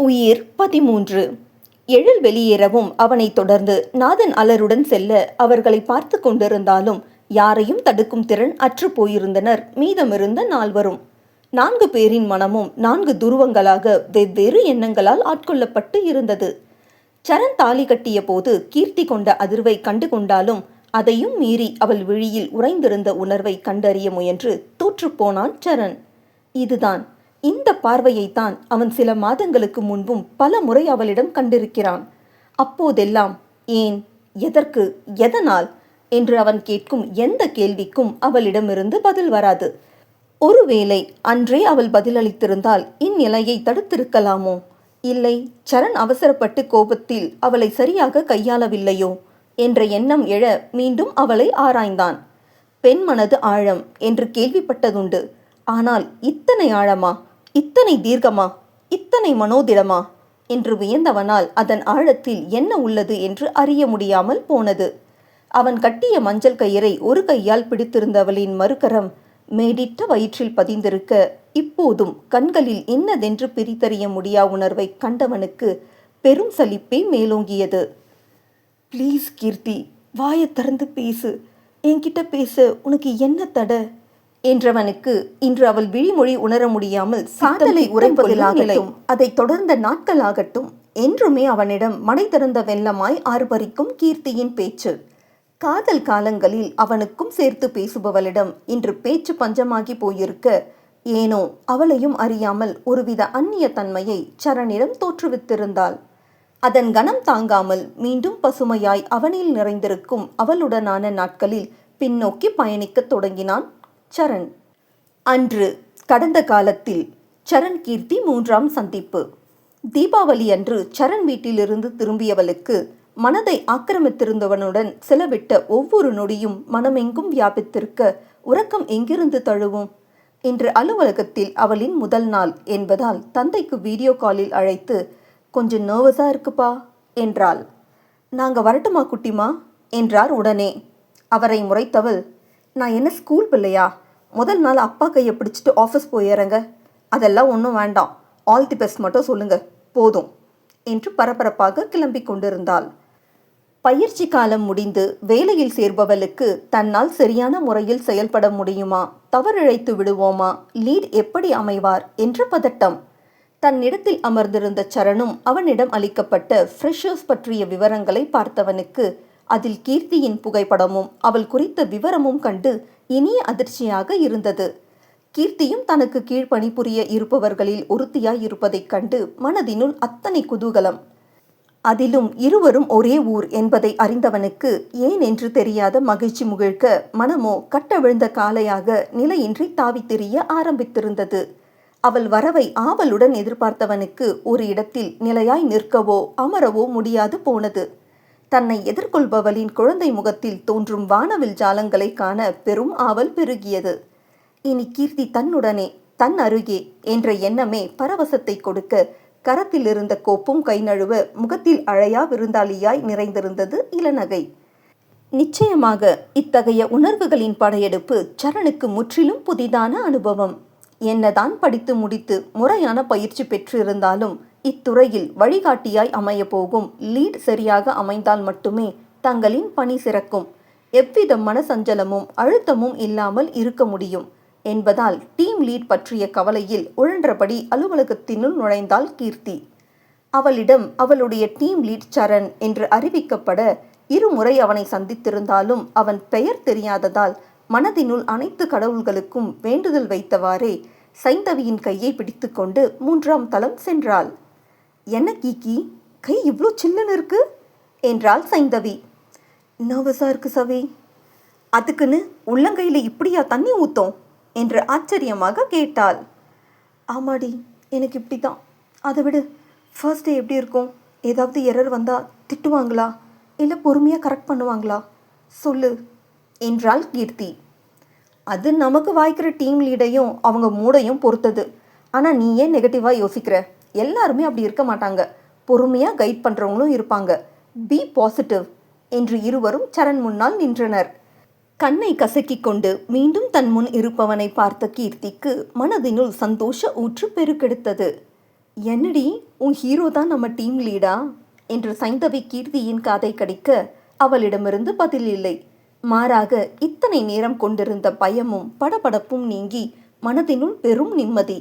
உயிர் 13. எழில் வெளியேறவும் அவனைத் தொடர்ந்து நாதன் அலருடன் செல்ல அவர்களை பார்த்து கொண்டிருந்தாலும் யாரையும் தடுக்கும் திறன் அற்று போயிருந்தனர் மீதமிருந்த 4வரும். 4 பேரின் மனமும் 4 துருவங்களாக வெவ்வேறு எண்ணங்களால் ஆட்கொள்ளப்பட்டு இருந்தது. சரண் தாலி கட்டிய போது கீர்த்தி கொண்ட அதிர்வை கண்டு கொண்டாலும் அதையும் மீறி அவள் விழியில் உறைந்திருந்த உணர்வை கண்டறிய முயன்று தோற்றுப்போனான் சரண். இதுதான், இந்த பார்வையைத்தான் அவன் சில மாதங்களுக்கு முன்பும் பல முறை அவளிடம் கண்டிருக்கிறான். அப்போதெல்லாம் ஏன், எதற்கு, எதனால் என்று அவன் கேட்கும் எந்த கேள்விக்கும் அவளிடமிருந்து பதில் வராது. ஒருவேளை அன்றே அவள் பதிலளித்திருந்தால் இந்நிலையை தடுத்திருக்கலாமோ? இல்லை, சரண் அவசரப்பட்டு கோபத்தில் அவளை சரியாக கையாளவில்லையோ என்ற எண்ணம் எழ மீண்டும் அவளை ஆராய்ந்தான். பெண் மனது ஆழம் என்று கேள்விப்பட்டதுண்டு. ஆனால் இத்தனை ஆழமா, இத்தனை தீர்க்கமா, இத்தனை மனோதிடமா என்று வியந்தவனால் அதன் ஆழத்தில் என்ன உள்ளது என்று அறிய முடியாமல் போனது. அவன் கட்டிய மஞ்சள் கயிறை ஒரு கையால் பிடித்திருந்தவளின் மறுகரம் மேடிட்ட வயிற்றில் பதிந்திருக்க இப்போதும் கண்களில் இன்னதென்று பிரித்தறிய முடியா உணர்வை கண்டவனுக்கு பெரும் சலிப்பே மேலோங்கியது. ப்ளீஸ் கீர்த்தி, வாயை திறந்து பேசு, என்கிட்ட பேச உனக்கு என்ன தடை என்றவனுக்கு இன்று அவள் விழிமொழி உணர முடியாமல் சாதலை உரைப்பதிலாகட்டும், அதை தொடர்ந்த நாட்களாகட்டும், என்றுமே அவனிடம் மடை திறந்த வெள்ளமாய் ஆர்ப்பரிக்கும் கீர்த்தியின் பேச்சு. காதல் காலங்களில் அவனுக்கும் சேர்த்து பேசுபவளிடம் இன்று பேச்சு பஞ்சமாகி போயிருக்க ஏனோ அவளையும் அறியாமல் ஒருவித அந்நிய தன்மையை சரணிடம் தோற்றுவித்திருந்தாள். அதன் கனம் தாங்காமல் மீண்டும் பசுமையாய் அவனில் நிறைந்திருக்கும் அவளுடனான நாட்களில் பின்னோக்கி பயணிக்கத் தொடங்கினான் சரண். அன்று கடந்த காலத்தில் சரண் கீர்த்தி 3ஆம் சந்திப்பு. தீபாவளி அன்று சரண் வீட்டிலிருந்து திரும்பியவளுக்கு மனதை ஆக்கிரமித்திருந்தவனுடன் செலவிட்ட ஒவ்வொரு நொடியும் மனமெங்கும் வியாபித்திருக்க உறக்கம் எங்கிருந்து தழுவும்? இன்று அலுவலகத்தில் அவளின் முதல் நாள் என்பதால் தந்தைக்கு வீடியோ காலில் அழைத்து, கொஞ்சம் நர்வஸா இருக்குப்பா என்றாள். நாங்க வரட்டுமா குட்டிமா என்றார் உடனே. அவரை முறைத்தவள், நான் என்ன ஸ்கூல் பிள்ளையா? முதல் நாள் அப்பா கையை பிடிச்சிட்டு ஆஃபீஸ் போயிறங்க, அதெல்லாம் ஒன்றும் வேண்டாம், ஆல் தி பெஸ்ட் மட்டும் சொல்லுங்க போதும் என்று பரபரப்பாக கிளம்பி கொண்டிருந்தாள். பயிற்சி காலம் முடிந்து வேலையில் சேர்பவளுக்கு தன்னால் சரியான முறையில் செயல்பட முடியுமா, தவறிழைத்து விடுவோமா, லீட் எப்படி அமைவார் என்ற பதட்டம். தன்னிடத்தில் அமர்ந்திருந்த சரணும் அவனிடம் அளிக்கப்பட்ட ஃப்ரெஷர்ஸ் பற்றிய விவரங்களை பார்த்தவனுக்கு அதில் கீர்த்தியின் புகைப்படமும் அவள் குறித்த விவரமும் கண்டு இனிய அதிர்ச்சியாக இருந்தது. கீர்த்தியும் தனக்கு கீழ் பணிபுரிய இருப்பவர்களில் ஒருத்தியாய் இருப்பதைக் கண்டு மனதினுள் அத்தனை குதூகலம். அதிலும் இருவரும் ஒரே ஊர் என்பதை அறிந்தவனுக்கு ஏன் என்று தெரியாத மகிழ்ச்சி முகிழ்க்க மனமோ கட்டவிழ்ந்த காலையாக நிலையின்றி தாவி திரிய ஆரம்பித்திருந்தது. அவள் வரவை ஆவலுடன் எதிர்பார்த்தவனுக்கு ஒரு இடத்தில் நிலையாய் நிற்கவோ அமரவோ முடியாது போனது. தன்னை எதிர்கொள்பவளின் குழந்தை முகத்தில் தோன்றும் வானவில் ஜாலங்களை காண பெரும் ஆவல் பெருகியது. இனி கீர்த்தி தன்னுடனே, தன் அருகே என்ற எண்ணமே பரவசத்தை கொடுக்க கரத்தில் இருந்த கோப்பும் கை நழுவ முகத்தில் அழையா விருந்தாளியாய் நிறைந்திருந்தது இளநகை. நிச்சயமாக இத்தகைய உணர்வுகளின் படையெடுப்பு சரணுக்கு முற்றிலும் புதிதான அனுபவம். என்னதான் படித்து முடித்து முறையான பயிற்சி பெற்றிருந்தாலும் இத்துறையில் வழிகாட்டியாய் அமைய போகும் லீட் சரியாக அமைந்தால் மட்டுமே தங்களின் பணி சிறக்கும், எவ்வித மனசஞ்சலமும் அழுத்தமும் இல்லாமல் இருக்க முடியும் என்பதால் டீம் லீட் பற்றிய கவலையில் உழன்றபடி அலுவலகத்தினுள் நுழைந்தாள் கீர்த்தி. அவளிடம் அவளுடைய டீம் லீட் சரண் என்று அறிவிக்கப்பட இருமுறை அவனை சந்தித்திருந்தாலும் அவன் பெயர் தெரியாததால் மனதினுள் அனைத்து கடவுள்களுக்கும் வேண்டுதல் வைத்தவாறே சைந்தவியின் கையை பிடித்து கொண்டு 3ஆம் தளம் சென்றாள். என்ன கீக்கி, கை இவ்வளோ சில்லுன்னு இருக்கு என்றாள் சைந்தவி. நர்வஸா இருக்கு சவி. அதுக்குன்னு உள்ளங்கையில் இப்படியா தண்ணி ஊத்தோம் என்று ஆச்சரியமாக கேட்டாள். ஆமாடி, எனக்கு இப்படி தான். அதை விடு, ஃபர்ஸ்ட் டே எப்படி இருக்கும்? ஏதாவது எரர் வந்தால் திட்டுவாங்களா, இல்லை பொறுமையாக கரெக்ட் பண்ணுவாங்களா சொல்லு என்றாள் கீர்த்தி. அது நமக்கு வாய்க்கிற டீம் லீடையும் அவங்க மூடையும் பொறுத்தது. ஆனால் நீ ஏன் நெகட்டிவாக யோசிக்கிற? எல்லாருமே அப்படி இருக்க மாட்டாங்க, பொறுமையாக கைட் பண்ணுறவங்களும் இருப்பாங்க. பி பாசிட்டிவ் என்று இருவரும் சரண் முன்னால் நின்றனர். கண்ணை கசக்கிக் கொண்டு மீண்டும் தன் முன் இருப்பவனை பார்த்த கீர்த்திக்கு மனதினுள் சந்தோஷ ஊற்று பெருக்கெடுத்தது. என்னடி, உன் ஹீரோ தான் நம்ம டீம் லீடா என்று சைந்தவி கீர்த்தியின் காதை கடிக்க அவளிடமிருந்து பதில் இல்லை. மாறாக இத்தனை நேரம் கொண்டிருந்த பயமும் படபடப்பும் நீங்கி மனதினுள் பெரும் நிம்மதி.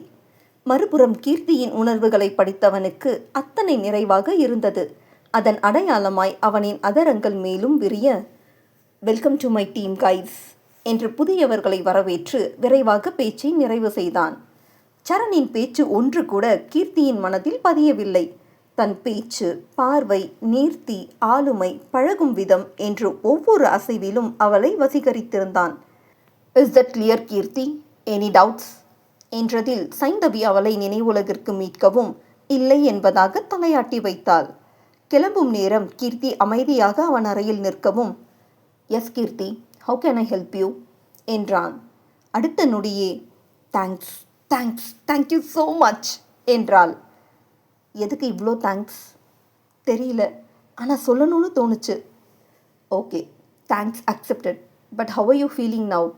மறுபுறம் கீர்த்தியின் உணர்வுகளை படித்தவனுக்கு அத்தனை நிறைவாக இருந்தது. அதன் அடையாளமாய் அவனின் அதரங்கள் மேலும் விரிய, welcome to my team guys என்று புதியவர்களை வரவேற்று விரைவாக பேச்சை நிறைவு செய்தான். சரணின் பேச்சு ஒன்று கூட கீர்த்தியின் மனதில் பதியவில்லை. தன் பேச்சு, பார்வை, நேர்த்தி, ஆளுமை, பழகும் விதம் என்று ஒவ்வொரு அசைவிலும் அவளை வசீகரித்திருந்தான். Is that clear Keerthi? Any doubts என்றதில் சைந்தவி அவளை நினைவுலகிற்கு மீட்கவும் இல்லை என்பதாக தலையாட்டி வைத்தாள். கிளம்பும் நேரம் கீர்த்தி அமைதியாக அவன் அறையில் நிற்கவும், yes Keerthi, how can I help you என்றான். அடுத்த நொடியே, thanks thanks thank you so much என்றாள். எதுக்கு இவ்வளோ தேங்க்ஸ்? தெரியல, ஆனால் சொல்லணும்னு தோணுச்சு. Okay, thanks accepted. But how are you feeling now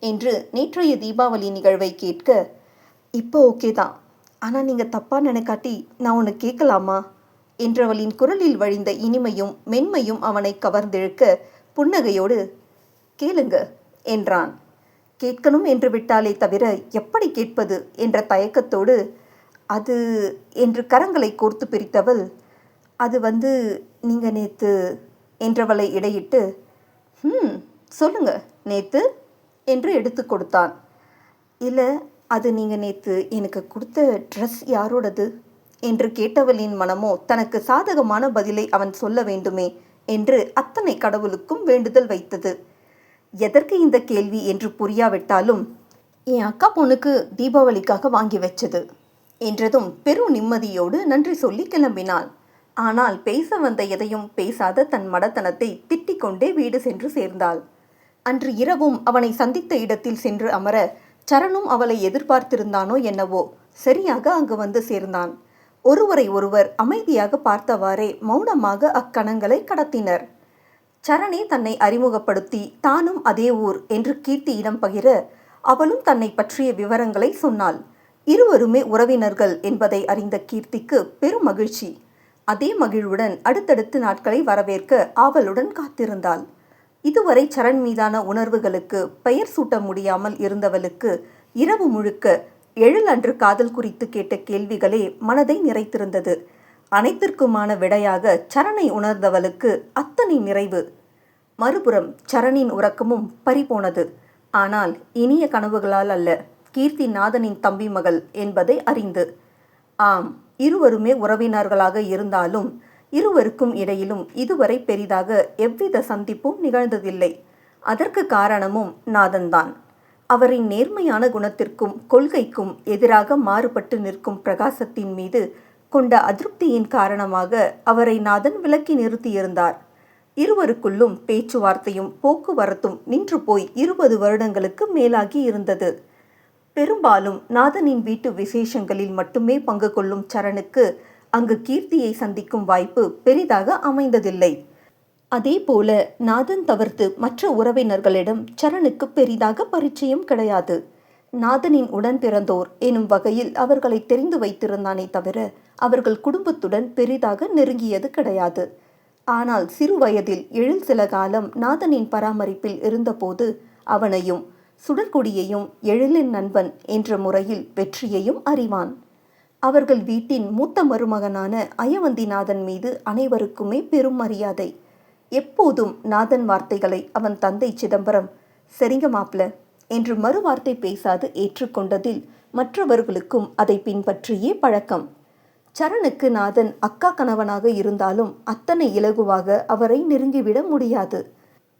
என்று நேற்றைய தீபாவளி நிகழ்வை கேட்க, இப்போ ஓகே தான், ஆனால் நீங்கள் தப்பாக நினைக்காட்டி நான் உன்னை கேட்கலாமா என்றவளின் குரலில் வழிந்த இனிமையும் மென்மையும் அவனை கவர்ந்திழுக்க புன்னகையோடு, கேளுங்க என்றான். கேட்கணும் என்று விட்டாலே தவிர எப்படி கேட்பது என்ற தயக்கத்தோடு, அது என்று கரங்களை கோர்த்து பிரித்தவள், அது நீங்கள் நேற்று என்றவளை இடையிட்டு, சொல்லுங்க நேற்று என்று எடுத்து கொடுத்தான். இல்லை, அது நீங்கள் நேற்று எனக்கு கொடுத்த ட்ரெஸ் யாரோடது என்று கேட்டவளின் மனமோ தனக்கு சாதகமான பதிலை அவன் சொல்ல வேண்டுமே என்று அத்தனை கடவுளுக்கும் வேண்டுதல் வைத்தது. எதற்கு இந்த கேள்வி என்று புரியாவிட்டாலும், என் அக்கா பொண்ணுக்கு தீபாவளிக்காக வாங்கி வச்சது என்றதும் பெரும் நிம்மதியோடு நன்றி சொல்லி கிளம்பினாள். ஆனால் பேச வந்த எதையும் பேசாத தன் மடத்தனத்தை திட்டிக் கொண்டே வீடு சென்று சேர்ந்தாள். அன்று இரவும் அவனை சந்தித்த இடத்தில் சென்று அமர சரணும் அவளை எதிர்பார்த்திருந்தானோ என்னவோ சரியாக அங்கு வந்து சேர்ந்தான். ஒருவரை ஒருவர் அமைதியாக பார்த்தவாறே மௌனமாக அக்கணங்களை கடத்தினர். சரணே தன்னை அறிமுகப்படுத்தி தானும் அதே ஊர் என்று கீர்த்தியிடம் பகிர அவளும் தன்னை பற்றிய விவரங்களை சொன்னாள். இருவருமே உறவினர்கள் என்பதை அறிந்த கீர்த்திக்கு பெரும் மகிழ்ச்சி. அதே மகிழ்வுடன் அடுத்தடுத்து நாட்களை வரவேற்க ஆவலுடன் காத்திருந்தாள். இதுவரை சரண் மீதான உணர்வுகளுக்கு பெயர் சூட்ட முடியாமல் இருந்தவளுக்கு இரவு முழுக்க எழில் அன்று காதல் குறித்து கேட்ட கேள்விகளே மனதை நிறைத்திருந்தது. அனைத்திற்குமான விடையாக சரணை உணர்ந்தவளுக்கு அத்தனை நிறைவு. மறுபுறம் சரணின் உறக்கமும் பறிபோனது. ஆனால் இனிய கனவுகளால் அல்ல, கீர்த்தி நாதனின் தம்பி மகள் என்பதை அறிந்து. ஆம், இருவருமே உறவினர்களாக இருந்தாலும் இருவருக்கும் இடையிலும் இதுவரை பெரிதாக எவ்வித சந்திப்பும் நிகழ்ந்ததில்லை. அதற்கு காரணமும் நாதன்தான். அவரின் நேர்மையான குணத்திற்கும் கொள்கைக்கும் எதிராக மாறுபட்டு நிற்கும் பிரகாசத்தின் மீது கொண்ட அதிருப்தியின் காரணமாக அவரை நாதன் விலக்கி நிறுத்தியிருந்தார். இருவருக்குள்ளும் பேச்சுவார்த்தையும் போக்குவரத்தும் நின்று போய் 20 வருடங்களுக்கு மேலாகி இருந்தது. பெரும்பாலும் நாதனின் வீட்டு விசேஷங்களில் மட்டுமே பங்கு கொள்ளும் சரணுக்கு அங்கு கீர்த்தியை சந்திக்கும் வாய்ப்பு பெரிதாக அமைந்ததில்லை. அதே போல நாதன் தவிர்த்து மற்ற உறவினர்களிடம் சரணுக்கு பெரிதாக பரிச்சயம் கிடையாது. நாதனின் உடன் பிறந்தோர் எனும் வகையில் அவர்களை தெரிந்து வைத்திருந்தானே தவிர அவர்கள் குடும்பத்துடன் பெரிதாக நெருங்கியது கிடையாது. ஆனால் சிறு வயதில் எழில் சில காலம் நாதனின் பராமரிப்பில் இருந்தபோது அவனையும் சுடற்கொடியையும் எழிலின் நண்பன் என்ற முறையில் வெற்றியையும் அறிவான். அவர்கள் வீட்டின் மூத்த மருமகனான அயவந்திநாதன் மீது அனைவருக்குமே பெரும் மரியாதை. எப்போதும் நாதன் வார்த்தைகளை அவன் தந்தை சிதம்பரம் சரிங்க மாப்ள என்று மறுவார்த்தை பேசாது ஏற்றுக்கொண்டதில் மற்றவர்களுக்கும் அதை பின்பற்றியே பழக்கம். சரணுக்கு நாதன் அக்கா கணவனாக இருந்தாலும் அத்தனை இலகுவாக அவரை நெருங்கிவிட முடியாது.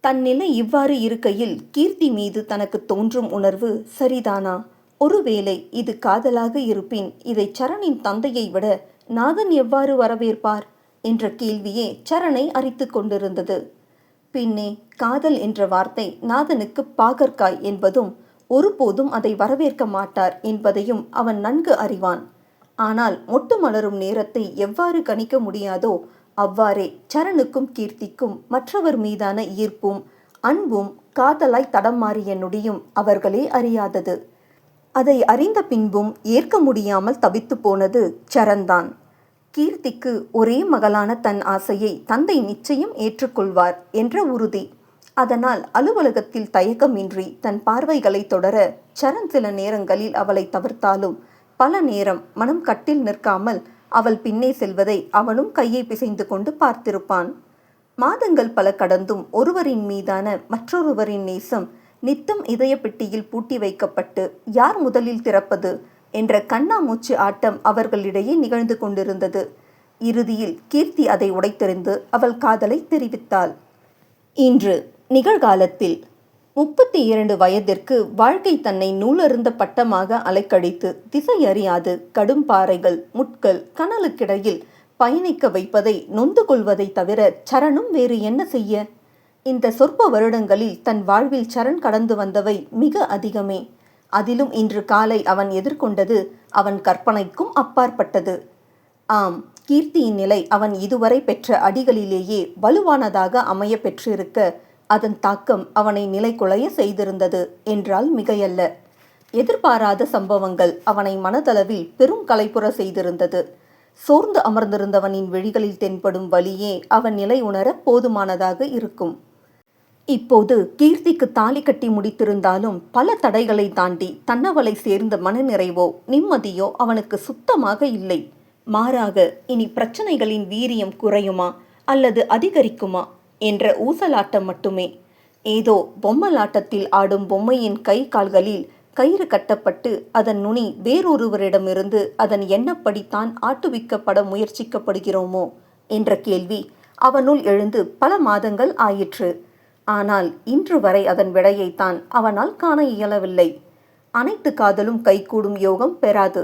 தன் நிலை இவ்வாறு இருக்கையில் கீர்த்தி மீது தனக்கு தோன்றும் உணர்வு சரிதானா? ஒருவேளை இது காதலாக இருப்பின் இதை சரணின் தந்தையை விட நாதன் எவ்வாறு வரவேற்பார் என்ற கேள்வியே சரணை அரித்து கொண்டிருந்தது. பின்னே காதல் என்ற வார்த்தை நாதனுக்கு பாகற்காய் என்பதும் ஒருபோதும் அதை வரவேற்க மாட்டார் என்பதையும் அவன் நன்கு அறிவான். ஆனால் மொட்டு மலரும் நேரத்தை எவ்வாறு கணிக்க முடியாதோ அவ்வாறே சரணுக்கும் கீர்த்திக்கும் மற்றவர் மீதான ஈர்ப்பும் அன்பும் காதலாய் தடம் மாறிய நொடியும் அவர்களே அறியாதது. அதை அறிந்த பின்பும் ஏற்க முடியாமல் தவித்து போனது சரண்தான். கீர்த்திக்கு ஒரே மகளான தன் ஆசையை தந்தை நிச்சயம் ஏற்றுக்கொள்வார் என்ற உறுதி. அதனால் அலுவலகத்தில் தயக்கமின்றி தன் பார்வைகளை தொடர சரண் சில நேரங்களில் அவளை தவிர்த்தாலும் பல நேரம் மனம் கட்டில் நிற்காமல் அவள் பின்னே செல்வதை அவனும் கையை பிசைந்து கொண்டு பார்த்திருப்பான். மாதங்கள் பல கடந்தும் ஒருவரின் மீதான மற்றொருவரின் நேசம் நித்தம் இதய பெட்டியில் பூட்டி வைக்கப்பட்டு யார் முதலில் திறப்பது என்ற கண்ணாமூச்சு ஆட்டம் அவர்களிடையே நிகழ்ந்து கொண்டிருந்தது. இறுதியில் கீர்த்தி அதை உடைத்தெறிந்து அவள் காதலை தெரிவித்தாள். இன்று நிகழ்காலத்தில் 32 வயதிற்கு வாழ்க்கை தன்னை நூலருந்த பட்டமாக அலைக்கழித்து திசையறியாது கடும் பாறைகள் முட்கள் கனலுக்கிடையில் பயணிக்க வைப்பதை நொந்து கொள்வதை தவிர சரணும் வேறு என்ன செய்ய? இந்த சொற்ப வருடங்களில் தன் வாழ்வில் சரண் கடந்து வந்தவை மிக அதிகமே. அதிலும் இன்று காலை அவன் எதிர்கொண்டது அவன் கற்பனைக்கும் அப்பாற்பட்டது. ஆம், கீர்த்தியின் நிலை அவன் இதுவரை பெற்ற அடிகளிலேயே வலுவானதாக அமைய பெற்றிருக்க அதன் தாக்கம் அவனை நிலைகுலைய செய்திருந்தது என்றால் மிகையல்ல. எதிர்பாராத சம்பவங்கள் அவனை மனதளவில் பெரும் களைப்புற செய்திருந்தது. சோர்ந்து அமர்ந்திருந்தவனின் விழிகளில் தென்படும் வலியே அவன் நிலை உணர போதுமானதாக இருக்கும். இப்போது கீர்த்திக்கு தாலி கட்டி முடித்திருந்தாலும் பல தடைகளை தாண்டி தன்னவளை சேர்ந்த மனநிறைவோ நிம்மதியோ அவனுக்கு சுத்தமாக இல்லை. மாறாக இனி பிரச்சனைகளின் வீரியம் குறையுமா அல்லது அதிகரிக்குமா என்ற ஊசலாட்டம் மட்டுமே. ஏதோ பொம்மலாட்டத்தில் ஆடும் பொம்மையின் கை கால்களில் கயிறு கட்டப்பட்டு அதன் நுனி வேறொருவரிடமிருந்து அதன் எண்ணப்படித்தான் ஆட்டுவிக்கப்பட முயற்சிக்கப்படுகிறோமோ என்ற கேள்வி அவனுள் எழுந்து பல மாதங்கள் ஆயிற்று. ஆனால் இன்று வரை அதன் விடையைத்தான் அவனால் காண இயலவில்லை. அனைத்து காதலும் கைகூடும் யோகம் பெறாது.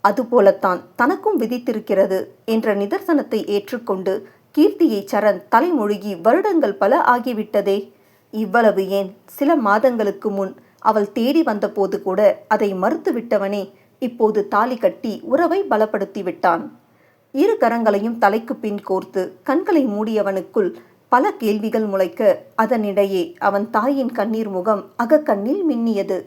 அதுபோலத்தான் தனக்கும் விதித்திருக்கிறது என்ற நிதர்சனத்தை ஏற்றுக்கொண்டு கீர்த்தியை சரண் தலைமொழிகி வருடங்கள் பல ஆகிவிட்டதே. இவ்வளவு ஏன், சில மாதங்களுக்கு முன் அவள் தேடி வந்தபோது கூட அதை மறுத்துவிட்டவனே இப்போது தாலி கட்டி உறவை பலப்படுத்தி விட்டான். இரு கரங்களையும் தலைக்கு பின் கோர்த்து கண்களை மூடியவனுக்குள் பல கேள்விகள் முளைக்க அதனிடையே அவன் தாயின் கண்ணீர் முகம் அகக்கண்ணில் மின்னியது.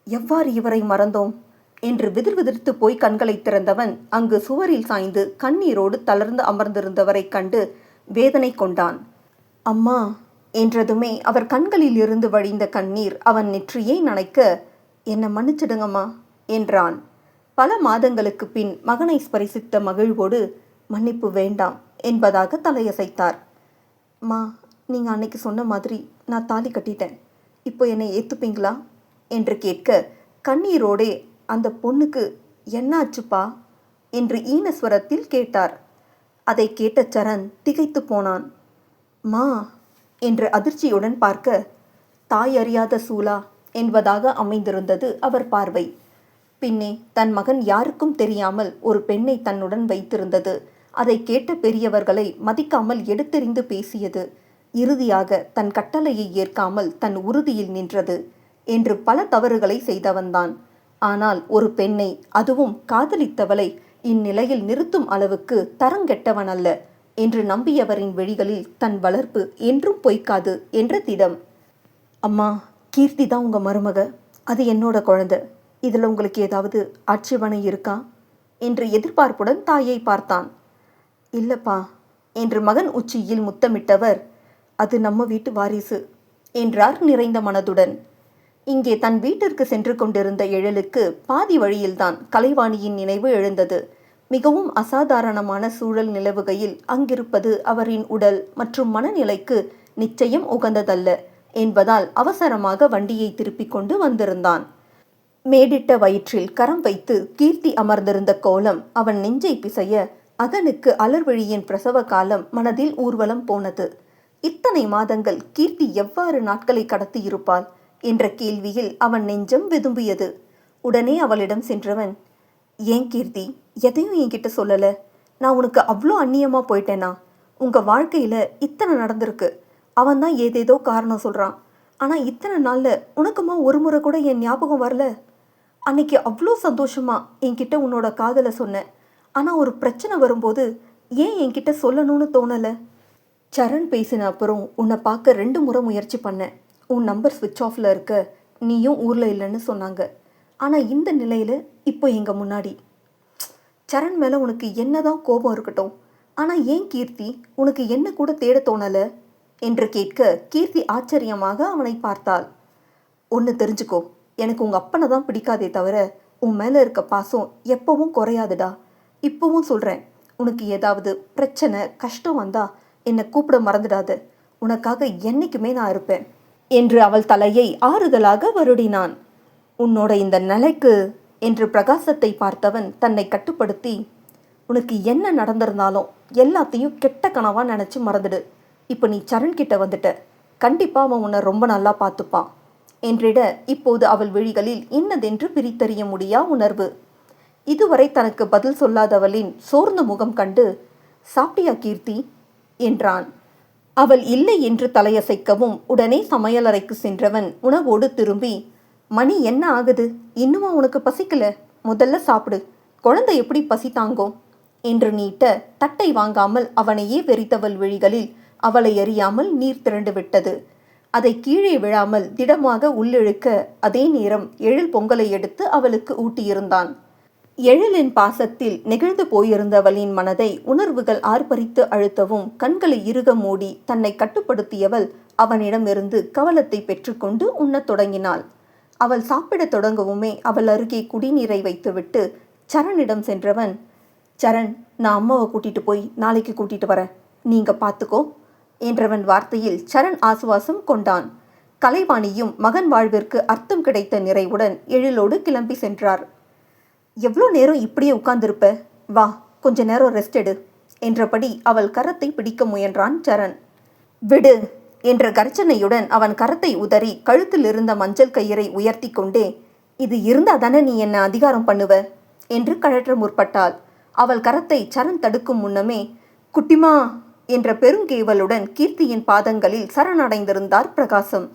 எவ்வாறு இவரை மறந்தோம் என்று விதிர்விதிர்த்து போய் கண்களை திறந்தவன் அங்கு சுவரில் சாய்ந்து கண்ணீரோடு தளர்ந்து அமர்ந்திருந்தவரை கண்டு வேதனை கொண்டான். அம்மா என்றதுமே அவர் கண்களில் இருந்து வழிந்த கண்ணீர் அவன் நெற்றியை நனைக்க, என்னை மன்னிச்சிடுங்கம்மா என்றான். பல மாதங்களுக்கு பின் மகனை ஸ்பரிசித்த மகிழ்வோடு மன்னிப்பு வேண்டாம் என்பதாக தலையசைத்தார். மா, நீங்கள் அன்னைக்கு சொன்ன மாதிரி நான் தாலி கட்டிட்டேன், இப்போ என்னை ஏற்றுப்பீங்களா என்று கேட்க கண்ணீரோடே அந்த பொண்ணுக்கு என்னாச்சுப்பா என்று ஈனஸ்வரத்தில் கேட்டார். அதை கேட்ட சரண் திகைத்து போனான். மா என்று அதிர்ச்சியுடன் பார்க்க, தாய் அறியாத சூலா என்பதாக அமைந்திருந்தது அவர் பார்வை. பின்னே தன் மகன் யாருக்கும் தெரியாமல் ஒரு பெண்ணை தன்னுடன் வைத்திருந்தது, அதை கேட்ட பெரியவர்களை மதிக்காமல் எடுத்தெறிந்து பேசியது, இறுதியாக தன் கட்டளையை ஏற்காமல் தன் உறுதியில் நின்றது என்று பல தவறுகளை செய்தவன்தான். ஆனால் ஒரு பெண்ணை, அதுவும் காதலித்தவளை இந்நிலையில் நிறுத்தும் அளவுக்கு தரங்கெட்டவன் அல்ல என்று நம்பியவரின் விழிகளில் தன் வளர்ப்பு என்றும் பொய்க்காது என்ற திடம். அம்மா, கீர்த்தி தான் உங்கள் மருமக, அது என்னோட குழந்தை, இதில் உங்களுக்கு ஏதாவது ஆட்சேபனை இருக்கா என்று எதிர்பார்ப்புடன் தாயை பார்த்தான். இல்லப்பா என்று மகன் உச்சியில் முத்தமிட்டவர், அது நம்ம வீட்டு வாரிசு என்றார் நிறைந்த மனதுடன். இங்கே தன் வீட்டிற்கு சென்று கொண்டிருந்த எழிலுக்கு பாதி வழியில்தான் கலைவாணியின் நினைவு எழுந்தது. மிகவும் அசாதாரணமான சூழல் நிலவுகையில் அங்கிருப்பது அவரின் உடல் மற்றும் மனநிலைக்கு நிச்சயம் உகந்ததல்ல என்பதால் அவசரமாக வண்டியை திருப்பிக் கொண்டு வந்திருந்தான். மேடிட்ட வயிற்றில் கரம் வைத்து கீர்த்தி அமர்ந்திருந்த கோலம் அவன் நெஞ்சை பிசைய அகனுக்கு அலர்விழியின் பிரசவ காலம் மனதில் ஊர்வலம் போனது. இத்தனை மாதங்கள் கீர்த்தி எவ்வாறு நாட்களை கடத்தியிருப்பாள் என்ற கேள்வியில் அவன் நெஞ்சம் வெதும்பியது. உடனே அவளிடம் சென்றவன், ஏன் கீர்த்தி, எதையும் என்கிட்ட சொல்லலை? நான் உனக்கு அவ்வளோ அந்நியமாக போயிட்டேனா? உங்கள் வாழ்க்கையில் இத்தனை நடந்திருக்கு, அவன் தான் ஏதேதோ காரணம் சொல்கிறான். ஆனால் இத்தனை நாளில் உனக்குமா ஒரு முறை கூட என் ஞாபகம் வரல? அன்னைக்கு அவ்வளோ சந்தோஷமாக என்கிட்ட உன்னோட காதலை சொன்னேன். ஆனால் ஒரு பிரச்சனை வரும்போது ஏன் என்கிட்ட சொல்லணும்னு தோணலை? சரண் பேசின அப்புறம் உன்னை பார்க்க 2 முறை முயற்சி பண்ணேன். உன் நம்பர் ஸ்விட்ச் ஆஃபில் இருக்க, நீயும் ஊரில் இல்லைன்னு சொன்னாங்க. ஆனால் இந்த நிலையில் இப்போ எங்கள் முன்னாடி. சரண் மேலே உனக்கு என்னதான் கோபம் இருக்கட்டும், ஆனால் ஏன் கீர்த்தி உனக்கு என்ன கூட தேட தோணலை என்று கேட்க கீர்த்தி ஆச்சரியமாக அவனை பார்த்தாள். ஒன்று தெரிஞ்சுக்கோ, எனக்கு உங்கள் அப்பனை தான் பிடிக்காதே தவிர உன் மேலே இருக்க பாசம் எப்பவும் குறையாதுடா. இப்போவும் சொல்கிறேன், உனக்கு ஏதாவது பிரச்சனை கஷ்டம் வந்தா என்னை கூப்பிட மறந்துடாத. உனக்காக என்னைக்குமே நான் இருப்பேன் என்று அவள் தலையை ஆறுதலாக வருடினான். உன்னோட இந்த நிலைக்கு என்று பிரகாசத்தை பார்த்தவன் தன்னை கட்டுப்படுத்தி, உனக்கு என்ன நடந்திருந்தாலும் எல்லாத்தையும் கெட்ட கனவா நினச்சி மறந்துடு. இப்போ நீ சரண் கிட்ட வந்துட்ட, கண்டிப்பாக அவன் உன்னை ரொம்ப நல்லா பார்த்துப்பான் என்றிட இப்போது அவள் விழிகளில் இன்னதென்று பிரித்தறிய முடியா உணர்வு. இதுவரை தனக்கு பதில் சொல்லாதவளின் சோர்ந்த முகம் கண்டு, சாப்பிட்டியா கீர்த்தி என்றான். அவள் இல்லை என்று தலையசைக்கவும் உடனே சமையலறைக்கு சென்றவன் உணவோடு திரும்பி, மணி என்ன ஆகுது, இன்னுமா உனக்கு பசிக்கல, முதல்ல சாப்பிடு, குழந்தை எப்படி பசி தாங்கும் என்று நீட்ட தட்டை வாங்காமல் அவனையே வெறித்தவள் விழிகளில் அவளை அறியாமல் நீர் திரண்டு விட்டது. அதை கீழே விழாமல் திடமாக உள்ளிழுக்க அதே நேரம் எழில் பொங்கலை எடுத்து அவளுக்கு ஊட்டியிருந்தான். எழிலின் பாசத்தில் நெகிழ்ந்து போயிருந்தவளின் மனதை உணர்வுகள் ஆர்ப்பரித்து அழுத்தவும் கண்களை இறுக மூடி தன்னை கட்டுப்படுத்தியவள் அவனிடமிருந்து கவலத்தை பெற்றுக்கொண்டு உண்ணத் தொடங்கினாள். அவள் சாப்பிடத் தொடங்கவுமே அவள் அருகே குடிநீரை வைத்துவிட்டு சரணிடம் சென்றவன், சரண், நான் அம்மாவை கூட்டிட்டு போய் நாளைக்கு கூட்டிட்டு வரேன், நீங்க பார்த்துக்கோ என்றவன் வார்த்தையில் சரண் ஆசுவாசம் கொண்டான். கலைவாணியும் மகன் வாழ்விற்கு அர்த்தம் கிடைத்த நிறைவுடன் எழிலோடு கிளம்பி சென்றார். எவ்வளோ நேரம் இப்படியே உட்கார்ந்திருப்ப, வா கொஞ்ச நேரம் ரெஸ்ட் எடு என்றபடி அவள் கரத்தை பிடிக்க முயன்றான் சரண். விடு என்ற கர்ஜனையுடன் அவன் கரத்தை உதறி கழுத்தில் இருந்த மஞ்சள் கயிறை உயர்த்தி கொண்டே, இது இருந்தா தானே நீ என்ன அதிகாரம் பண்ணுவ என்று கழற்ற முற்பட்டாள். அவள் கரத்தை சரண் தடுக்கும் முன்னமே, குட்டிமா என்ற பெருங்கேவலுடன் கீர்த்தியின் பாதங்களில் சரணடைந்திருந்தார் பிரகாசம்.